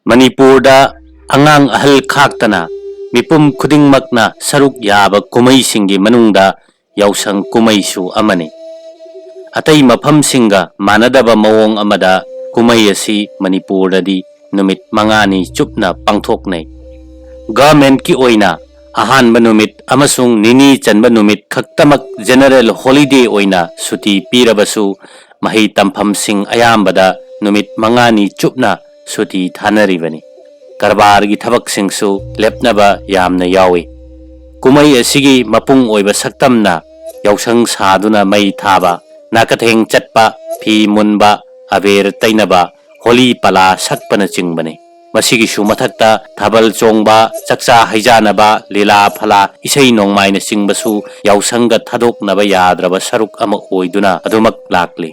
Manipurda angang ahal khaktana mipum khudingmakna saruk yaba kumaisingi manungda yausang kumaisu amani. Atay maphamsinga manadaba mawong amada kumai asi Manipurdadi numit mangani chupna pangthoknay. Government ki oina ahanba numit amasung nini chanba numit khaktamak general holiday oina suti pirabasu mahi tampham ayambada numit mangani chupna suti thanaribani. Karbargi thabak singsu lepnaba yamna yawi. Kumai asigi mapung oiba saktamna yausang saduna mai thaba nakatheng chatpa phi munba aver tainaba holi pala sakpana chingbani. Masigi su mathakta thabal chongba chakcha haijanaba lila phala isai nongmaina chingbasu yausanga thadoknaba yadraba saruk ama oiduna adumak lakli.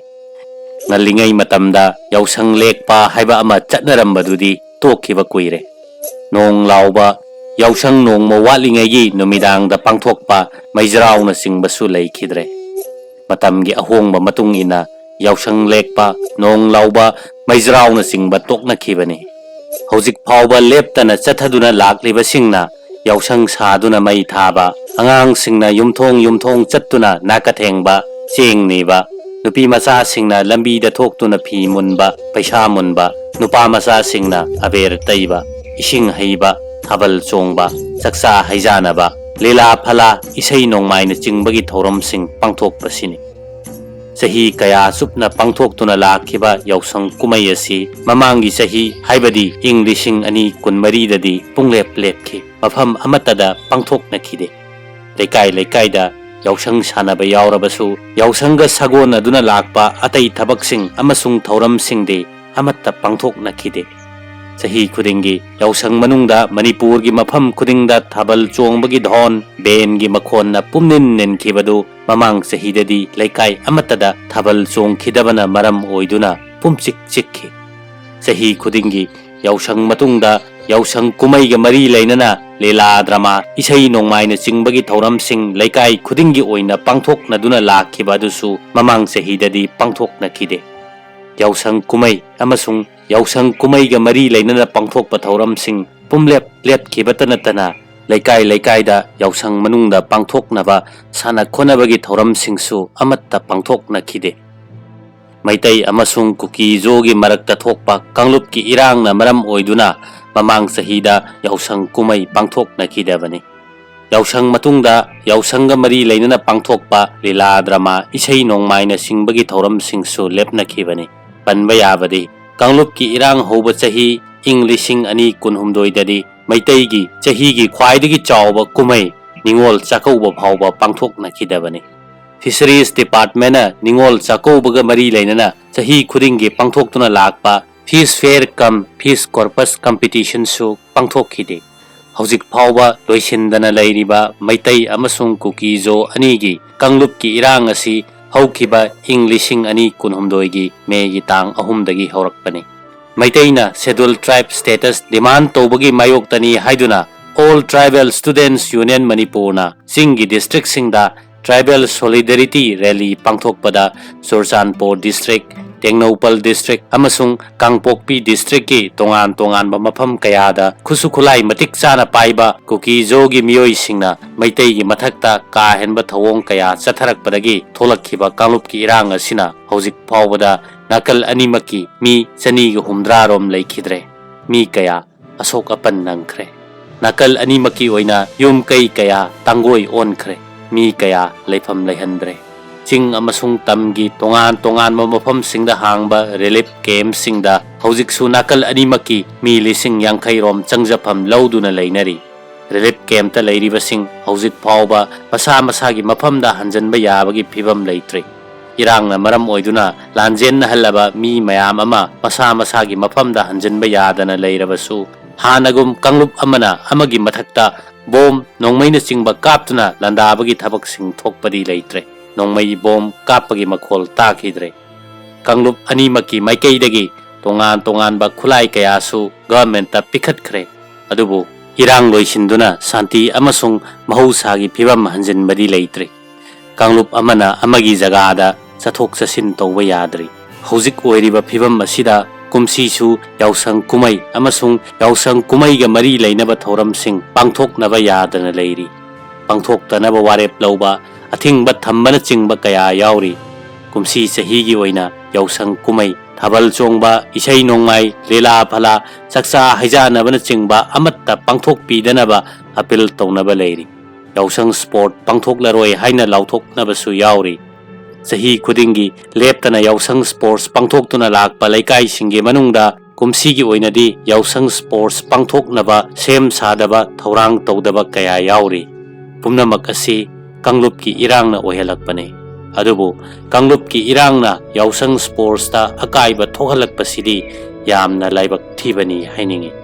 Ngalingai matamda yausang lekpa haiba ama chatnarambadudi tokhiba kuire. Nong lauba yausang nong mo watlingaygi numidangda pangthokpa maijrauna chingbasu leikhidre. Matamgi ahongba matung ina yausang lekpa nong lauba maijrauna chingba toknakhibani. Hojik phawba leptana chathaduna lakliba singna yausang saduna mai thaba angang singna yumthong chattuna nakathengba chengniba nupi macha singna lambi da thoktuna phi munba paisa munba nupa macha singna aber taiba ising heiba thabal chongba chaksa haijanaba lila phala isai nongmaina chingbagi thoram sing pangthokpasini. Sahi kaya supna pangthoktuna lakhiba yausang kumai asi mamangi sahi haibadi ing lising ani kunmari dadi punglep lepki mafam amatada pangthoknakhide. Lekai da yausang sanaba yaurabasu yausanga sagon aduna lakpa atai thabaksing amasung thoramsingde amatta pangthoknakhide. Sahi khudingi yausang manungda Manipurgi mafam khudingda thabal chongbagi dhon bengi makhonna pumnin nenkhibadu mamang sahidadi laikai amatada thabal chongkhidabana maram oiduna pumchik chikhi. Sahi khudingi yausang matungda yausang kumaiga mari lainana lela drama isai nongmaina chingbagi thoramsing laikai khudingi oina pangthoknaduna lakhibadusu mamang sahidadi pangthoknakhide. Yausang kumai amasung yausang kumaiga mari lainana pangthokpa thoramsing pumlep letkibatanatana laikai da yausang manungda pangthoknaba sana khonabagi thoramsingsu amatta pangthoknakhide. Maitai amasung kuki jogi marakta thokpa kanglupki irangna maram oiduna mamang sahida yausang kumai pangthoknakhidabani. Yausang matungda yausangga mari lainana pangthokpa lila drama isai nongmaina singbagi thoramsingsu lepnakhibani. Panba yabadi kanglupki irang hoba chahi ing lising ani kunhumdoidadi maitaigi chahigi khwaidagi chawba kumai ningol chakauba phawba pangthoknakhidabani. Fisheries Department na ningol chakaubaga mari lainana chahi khudingi pangthoktuna lakpa Fish Fair cum Fish Corpus Competition su pangthokhide. Hojik phawba loisindana lairiba maitai amasung kukijo anigi kanglupki irang asi haukiba ing lising ani kunhumdoigi megi tang ahumdagi haurakpani. Maitaina Scheduled Tribe status demand tobagi mayoktani haiduna All Tribal Students Union Manipurna singi district singda Tribal Solidarity Rally pangthokpada Surchanpur District, Tengnopal District amasung Kangpokpi District ki tongan ba mafam kayada khusukhulai matik chana paiba kuki jogi miyoi singna maitai gi mathakta kahenba thawong kaya chatharakpadagi tholakhiba kanglupki irang asina hojik phawbada nakal animaki mi chani gi humdrarom leikhidre. Mi kaya asok apan nangkhre. Nakal animaki oina yum kai kaya tangoi onkhre. Mi kaya leifam leihandre. Ching amasung tamgi tongan mafam singda hangba relief camp singda hojik su nakal animaki mi lising yangkai rom changjapam lauduna leinari. Relief camp ta leiriba sing hojik phawba masagi mafamda hanjanba yabagi phibam leitre. Irangna maram oiduna lanjen na halaba mi mayam ama masagi mafamda hanjanba yadana leirabasu hanagum kanglup amana amagi mathakta bom nongmaina chingba kaptuna landabagi thabak sing thokpadi leitre. Nongmai bom kapagi makhol takhidre. Kanglup animaki maikaidagi tongan ba khulai kayasu government ta pikhatkre. Adubu irang loisinduna santi amasung mahusagi phibam hanjanbadi leitre. Kanglup amana amagi jagada chathok chasin tawba yadri. Hojik oiriba phibam asida kumsisu Yaosang kumai amasung Yaosang kumai ga mari lainaba thoramsing pangthoknaba yadana leiri pangthoktanaba warep lauba athingba thambana chingba kaya yauri kumsi chahi gi oina Yaosang kumai thabal chongba isai nongmai lela phala saksa haijanabana chingba amatta pangthok pidanaba appeal tawnaba leiri Yaosang sport pangthoklaroi haina lauthoknaba su yauri sahi khudingi leptana Yaosang sports pangthoktuna lakpa laikai singi manungda kumsigi oinadi Yaosang sports pangthoknaba sem sadaba thaurang tawdaba kaya yauri pumnamak asi kanglupki irangna ohelakpane adubu kanglupki irangna Yaosang sports ta akaiba thohalakpasidi yamna laibak thibani hainingi